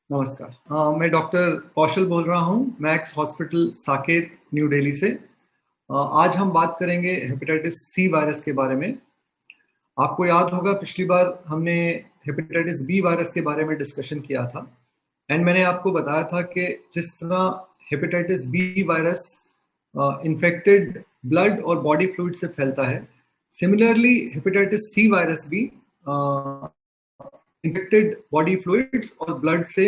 नमस्कार। मैं डॉक्टर कौशल बोल रहा हूँ, max hospital Saket, new Delhi से। आज हम बात करेंगे हेपेटाइटिस सी वायरस के बारे में। आपको याद होगा पिछली बार हमने हेपेटाइटिस बी वायरस के बारे में डिस्कशन किया था एंड मैंने आपको बताया था कि जिस तरह hepatitis B virus infected blood और बॉडी फ्लूइड से फैलता है, सिमिलरली हेपेटाइटिस सी वायरस भी इन्फेक्टेड बॉडी फ्लूइड्स और ब्लड से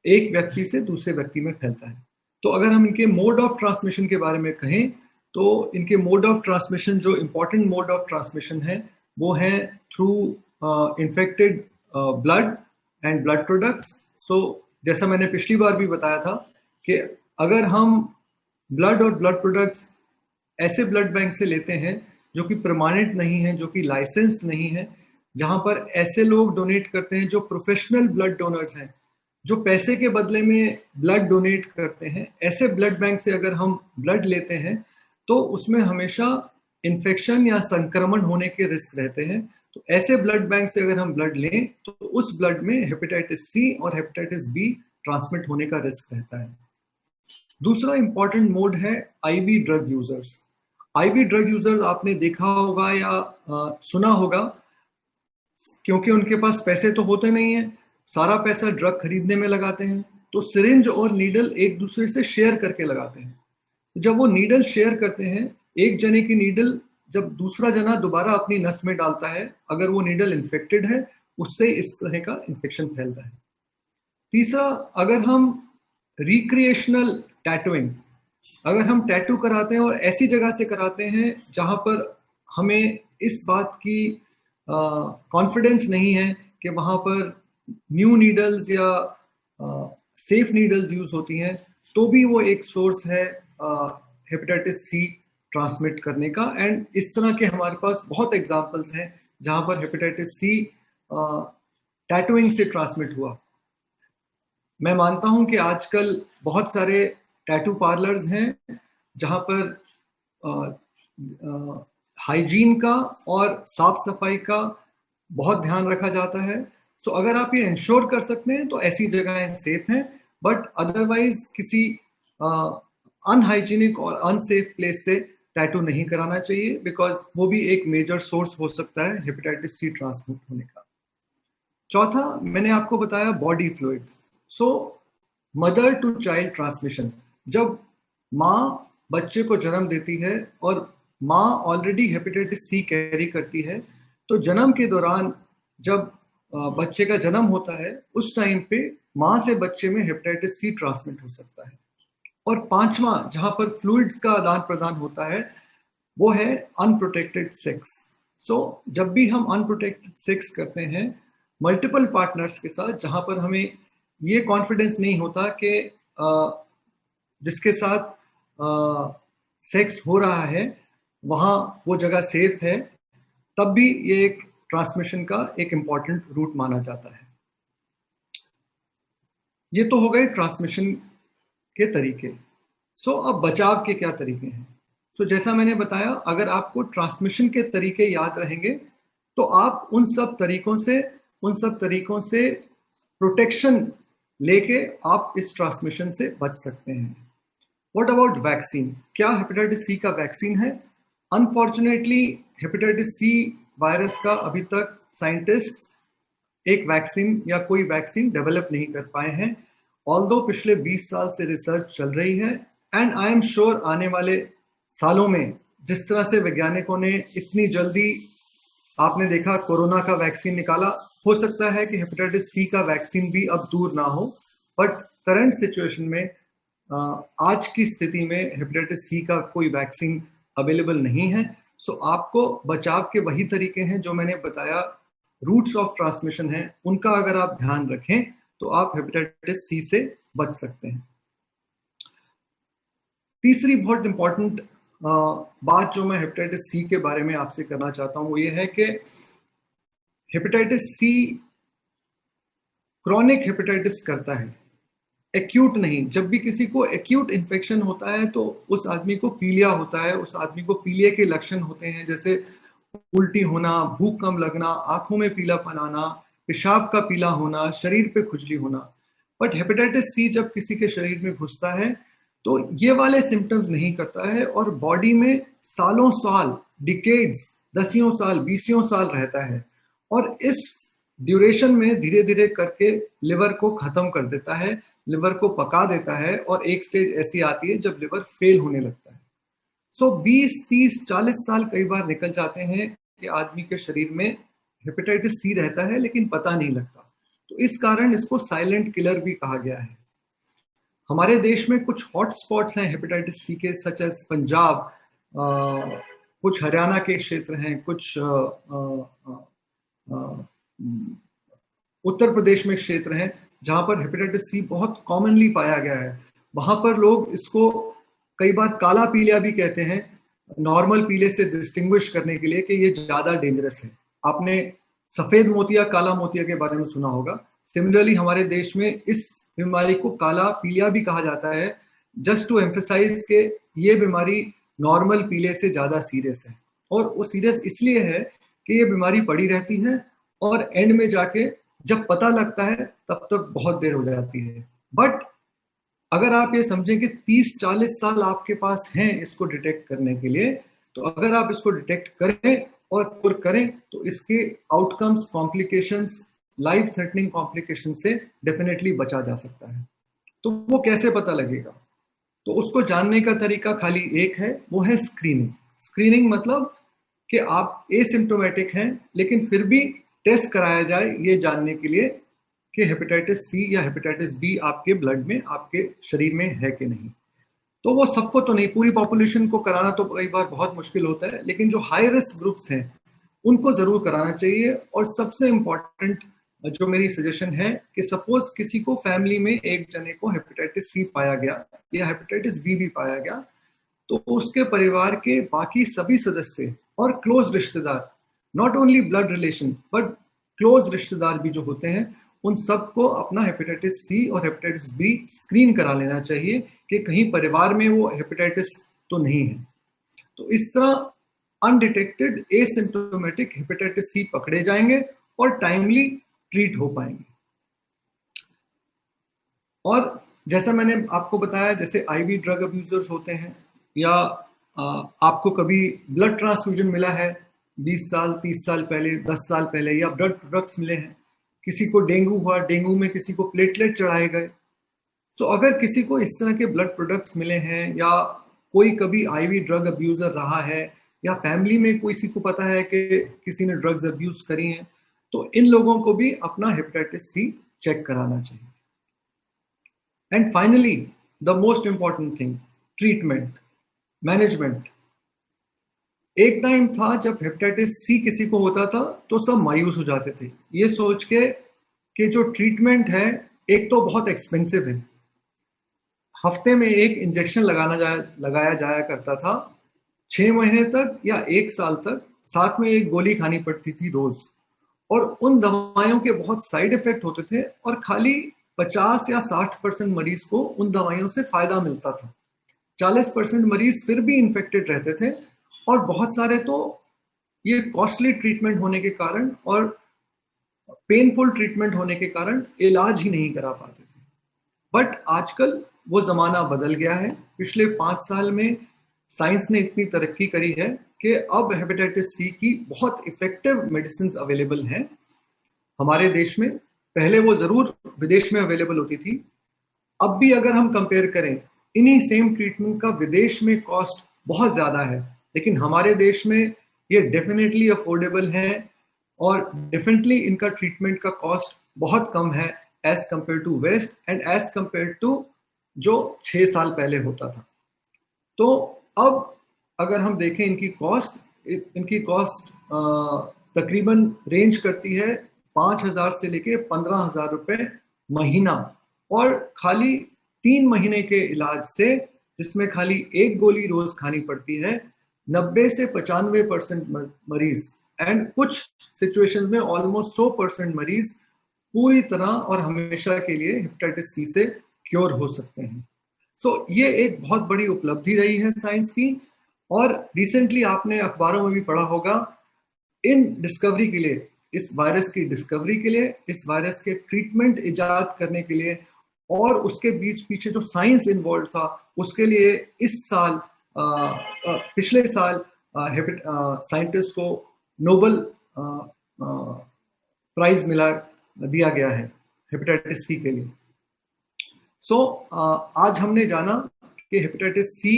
एक व्यक्ति से दूसरे व्यक्ति में फैलता है। तो अगर हम इनके मोड ऑफ ट्रांसमिशन के बारे में कहें तो इनके मोड ऑफ ट्रांसमिशन, जो इंपॉर्टेंट मोड ऑफ ट्रांसमिशन है, वो है through infected blood and blood products. So जैसा मैंने पिछली बार भी बताया था कि अगर हम ब्लड और ब्लड प्रोडक्ट्स ऐसे ब्लड बैंक से लेते हैं जो कि परमानेंट नहीं है, जो कि लाइसेंस्ड नहीं है, जहां पर ऐसे लोग डोनेट करते हैं जो प्रोफेशनल ब्लड डोनर्स हैं, जो पैसे के बदले में ब्लड डोनेट करते हैं, ऐसे ब्लड बैंक से अगर हम ब्लड लेते हैं तो उसमें हमेशा इन्फेक्शन या संक्रमण होने के रिस्क रहते हैं। तो ऐसे ब्लड बैंक से अगर हम ब्लड लें तो उस ब्लड में हेपेटाइटिस सी और हेपेटाइटिस बी ट्रांसमिट होने का रिस्क रहता है। दूसरा इंपॉर्टेंट मोड है IV drug users. IV drug users आपने देखा होगा या सुना होगा, क्योंकि उनके पास पैसे तो होते नहीं है, सारा पैसा ड्रग खरीदने में लगाते हैं, तो सिरिंज और नीडल एक दूसरे से शेयर करके लगाते हैं। जब वो नीडल शेयर करते हैं, एक जने की नीडल जब दूसरा जना दोबारा अपनी नस में डालता है, अगर वो नीडल इन्फेक्टेड है, उससे इस तरह का इन्फेक्शन फैलता है। तीसरा, अगर हम रिक्रिएशनल टैटूइंग, अगर हम टैटू कराते हैं और ऐसी जगह से कराते हैं जहां पर हमें इस बात की कॉन्फिडेंस नहीं है कि वहां पर न्यू नीडल्स या सेफ नीडल्स यूज होती हैं, तो भी वो एक सोर्स है हेपेटाइटिस सी ट्रांसमिट करने का। एंड इस तरह के हमारे पास बहुत एग्जांपल्स हैं जहां पर हेपेटाइटिस सी टैटूइंग से ट्रांसमिट हुआ। मैं मानता हूं कि आजकल बहुत सारे टैटू पार्लर्स हैं जहां पर हाइजीन का और साफ सफाई का बहुत ध्यान रखा जाता है। सो अगर आप ये इंश्योर कर सकते हैं तो ऐसी जगहें सेफ हैं, बट अदरवाइज किसी अनहाइजीनिक और अनसेफ प्लेस से टैटू नहीं कराना चाहिए, बिकॉज वो भी एक मेजर सोर्स हो सकता है हेपेटाइटिस सी ट्रांसमिट होने का। चौथा, मैंने आपको बताया body fluids. So mother to child transmission, जब माँ बच्चे को जन्म देती है और माँ ऑलरेडी हेपेटाइटिस सी कैरी करती है, तो जन्म के दौरान जब बच्चे का जन्म होता है, उस टाइम पे माँ से बच्चे में हेपेटाइटिस सी ट्रांसमिट हो सकता है। और पांचवा, जहां पर फ्लूइड्स का आदान प्रदान होता है, वो है अनप्रोटेक्टेड सेक्स। सो जब भी हम अनप्रोटेक्टेड सेक्स करते हैं मल्टीपल पार्टनर्स के साथ, जहां पर हमें ये कॉन्फिडेंस नहीं होता कि जिसके साथ सेक्स हो रहा है वहां वो जगह सेफ है, तब भी ये एक ट्रांसमिशन का एक इंपॉर्टेंट रूट माना जाता है। ये तो हो गए ट्रांसमिशन के तरीके। सो अब बचाव के क्या तरीके हैं? सो जैसा मैंने बताया, अगर आपको ट्रांसमिशन के तरीके याद रहेंगे तो आप उन सब तरीकों से प्रोटेक्शन लेके आप इस ट्रांसमिशन से बच सकते हैं। What about vaccine? क्या हेपेटाइटिस सी का वैक्सीन है? अनफॉर्चुनेटली हेपेटाइटिस सी वायरस का अभी तक साइंटिस्ट एक वैक्सीन या कोई वैक्सीन डेवलप नहीं कर पाए हैं, ऑल्दो पिछले 20 साल से रिसर्च चल रही है। एंड आई एम श्योर आने वाले सालों में जिस तरह से वैज्ञानिकों ने इतनी जल्दी, आपने देखा कोरोना का वैक्सीन निकाला, हो सकता है कि हेपेटाइटिस सी का वैक्सीन भी अब दूर ना हो, बट करंट सिचुएशन में, आज की स्थिति में हेपेटाइटिस सी का कोई वैक्सीन अवेलेबल नहीं है। सो आपको बचाव के वही तरीके हैं जो मैंने बताया, रूट्स ऑफ ट्रांसमिशन है, उनका अगर आप ध्यान रखें तो आप हेपेटाइटिस सी से बच सकते हैं। तीसरी बहुत इंपॉर्टेंट बात जो मैं हेपेटाइटिस सी के बारे में आपसे करना चाहता हूं वो ये है कि हेपेटाइटिस सी क्रॉनिक हेपेटाइटिस करता है, एक्यूट नहीं। जब भी किसी को एक्यूट इन्फेक्शन होता है तो उस आदमी को पीलिया होता है, उस आदमी को पीलिया के लक्षण होते हैं, जैसे उल्टी होना, भूख कम लगना, आंखों में पीलापन आना, पेशाब का पीला होना, शरीर पे खुजली होना। बट हेपेटाइटिस सी जब किसी के शरीर में घुसता है तो ये वाले सिम्टम्स नहीं करता है और बॉडी में सालों साल, डिकेड्स, दसियों साल, बीसियों साल रहता है और इस ड्यूरेशन में धीरे धीरे करके लिवर को खत्म कर देता है, लिवर को पका देता है और एक स्टेज ऐसी आती है जब लिवर फेल होने लगता है। सो 20, 30, 40 साल कई बार निकल जाते हैं कि आदमी के शरीर में हेपेटाइटिस सी रहता है लेकिन पता नहीं लगता। तो इस कारण इसको साइलेंट किलर भी कहा गया है। हमारे देश में कुछ हॉट स्पॉट्स हैं हेपेटाइटिस सी के, सच एज पंजाब, कुछ हरियाणा के क्षेत्र हैं, कुछ उत्तर प्रदेश में क्षेत्र हैं जहां पर हेपेटाइटिस सी बहुत कॉमनली पाया गया है। वहां पर लोग इसको कई बार काला पीलिया भी कहते हैं, नॉर्मल पीले से डिस्टिंग्विश करने के लिए कि ये ज्यादा डेंजरस है। आपने सफेद मोतिया, काला मोतिया के बारे में सुना होगा। सिमिलरली हमारे देश में इस बीमारी को काला पीलिया भी कहा जाता है, जस्ट टू एम्फेसाइज के ये बीमारी नॉर्मल पीले से ज्यादा सीरियस है। और वो सीरियस इसलिए है कि ये बीमारी पड़ी रहती है और एंड में जाके जब पता लगता है तब तक बहुत देर हो जाती है। बट अगर आप ये समझें कि 30-40 साल आपके पास हैं इसको डिटेक्ट करने के लिए, तो अगर आप इसको डिटेक्ट करें और क्योर करें तो इसके outcomes, complications, life threatening complication से डेफिनेटली बचा जा सकता है। तो वो कैसे पता लगेगा? तो उसको जानने का तरीका खाली एक है, वो है स्क्रीनिंग। स्क्रीनिंग मतलब कि आप एसिम्प्टोमेटिक हैं लेकिन फिर भी टेस्ट कराया जाए ये जानने के लिए कि हेपेटाइटिस सी या हेपेटाइटिस बी आपके ब्लड में, आपके शरीर में है कि नहीं। तो वो सबको तो नहीं, पूरी पॉपुलेशन को कराना तो कई बार बहुत मुश्किल होता है, लेकिन जो हाई रिस्क ग्रुप्स हैं उनको जरूर कराना चाहिए। और सबसे इम्पॉर्टेंट जो मेरी सजेशन है कि सपोज किसी को फैमिली में एक जने को हेपेटाइटिस सी पाया गया या हेपेटाइटिस बी भी पाया गया, तो उसके परिवार के बाकी सभी सदस्य और क्लोज रिश्तेदार, not only blood relation but close रिश्तेदार भी जो होते हैं, उन सबको अपना हेपेटाइटिस सी और हेपेटाइटिस बी स्क्रीन करा लेना चाहिए कि कहीं परिवार में वो हेपेटाइटिस तो नहीं है। तो इस तरह अनडिटेक्टेड एसिम्प्टोमेटिक हेपेटाइटिस सी पकड़े जाएंगे और टाइमली ट्रीट हो पाएंगे। और जैसा मैंने आपको बताया, जैसे आईवी ड्रग अब्यूजर्स होते हैं या आपको कभी ब्लड ट्रांसफ्यूजन मिला है 20 साल, 30 साल पहले, 10 साल पहले, या ब्लड प्रोडक्ट्स मिले हैं, किसी को डेंगू हुआ, डेंगू में किसी को प्लेटलेट चढ़ाए गए। सो अगर किसी को इस तरह के ब्लड प्रोडक्ट्स मिले हैं या कोई कभी आईवी ड्रग अब्यूजर रहा है या फैमिली में किसी को पता है कि किसी ने ड्रग्स अब्यूज करी हैं, तो इन लोगों को भी अपना हेपेटाइटिस सी चेक कराना चाहिए। And finally the most important thing, treatment, management. एक टाइम था जब हेपेटाइटिस सी किसी को होता था तो सब मायूस हो जाते थे ये सोच के कि जो ट्रीटमेंट है एक तो बहुत एक्सपेंसिव है, हफ्ते में एक इंजेक्शन लगाया जाया करता था 6 महीने तक या 1 साल तक, साथ में एक गोली खानी पड़ती थी रोज, और उन दवाइयों के बहुत साइड इफेक्ट होते थे और खाली 50 या 60% मरीज को उन दवाइयों से फायदा मिलता था। 40% मरीज फिर भी इन्फेक्टेड रहते थे और बहुत सारे तो ये कॉस्टली ट्रीटमेंट होने के कारण और पेनफुल ट्रीटमेंट होने के कारण इलाज ही नहीं करा पाते थे। बट आजकल वो जमाना बदल गया है। पिछले 5 साल में साइंस ने इतनी तरक्की करी है कि अब हेपेटाइटिस सी की बहुत इफेक्टिव मेडिसिन अवेलेबल हैं हमारे देश में। पहले वो जरूर विदेश में अवेलेबल होती थी। अब भी अगर हम कंपेयर करें, इन्हीं सेम ट्रीटमेंट का विदेश में कॉस्ट बहुत ज्यादा है, लेकिन हमारे देश में ये डेफिनेटली अफोर्डेबल है और डेफिनेटली इनका ट्रीटमेंट का कॉस्ट बहुत कम है as compare to West and as compare to जो 6 साल पहले होता था। तो अब अगर हम देखें इनकी कॉस्ट तकरीबन रेंज करती है 5,000 से लेके 15,000 रुपए महीना, और खाली 3 महीने के इलाज से, जिसमें खाली एक गोली रोज खानी पड़ती है, 90 से 95% मरीज एंड कुछ सिचुएशंस में ऑलमोस्ट 100% मरीज पूरी तरह और हमेशा के लिए हेपेटाइटिस सी से क्योर हो सकते हैं। सो ये एक बहुत बड़ी उपलब्धि रही है साइंस की। और रिसेंटली आपने अखबारों में भी पढ़ा होगा, इन डिस्कवरी के लिए, इस वायरस की डिस्कवरी के लिए, इस वायरस के ट्रीटमेंट इजाद करने के लिए और उसके बीच पीछे जो साइंस इन्वॉल्व था, उसके लिए इस साल पिछले साल साइंटिस्ट को नोबेल प्राइज दिया गया है हेपेटाइटिस सी के लिए। सो आज हमने जाना कि हेपेटाइटिस सी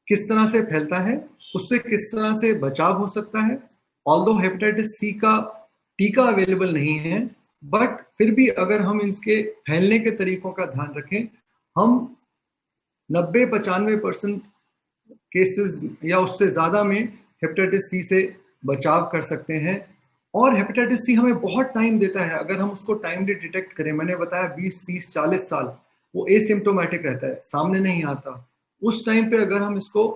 किस तरह से फैलता है, उससे किस तरह से बचाव हो सकता है। ऑल्दो हेपेटाइटिस सी का टीका अवेलेबल नहीं है, बट फिर भी अगर हम इसके फैलने के तरीकों का ध्यान रखें, हम 90-95% केसेस या उससे ज्यादा में हेपेटाइटिस सी से बचाव कर सकते हैं। और हेपेटाइटिस सी हमें बहुत टाइम देता है अगर हम उसको टाइमली डिटेक्ट करें। मैंने बताया 20, 30, 40 साल वो एसिम्प्टोमेटिक रहता है, सामने नहीं आता। उस टाइम पे अगर हम इसको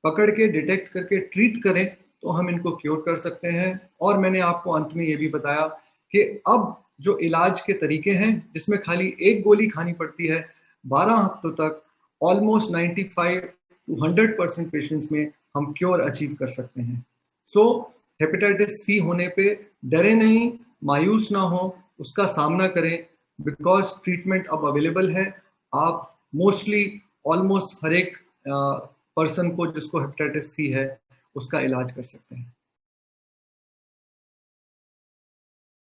पकड़ के डिटेक्ट करके ट्रीट करें तो हम इनको क्योर कर सकते हैं। और मैंने आपको अंत में ये भी बताया कि अब जो इलाज के तरीके हैं, जिसमें खाली एक गोली खानी पड़ती है 12 हफ्तों तक, ऑलमोस्ट 95 to 100% पेशेंट्स में हम क्योर अचीव कर सकते हैं। सो हेपेटाइटिस सी होने पे डरे नहीं, मायूस ना हो, उसका सामना करें, बिकॉज ट्रीटमेंट अब अवेलेबल है। आप मोस्टली ऑलमोस्ट हर एक पर्सन को जिसको हेपेटाइटिस सी है उसका इलाज कर सकते हैं।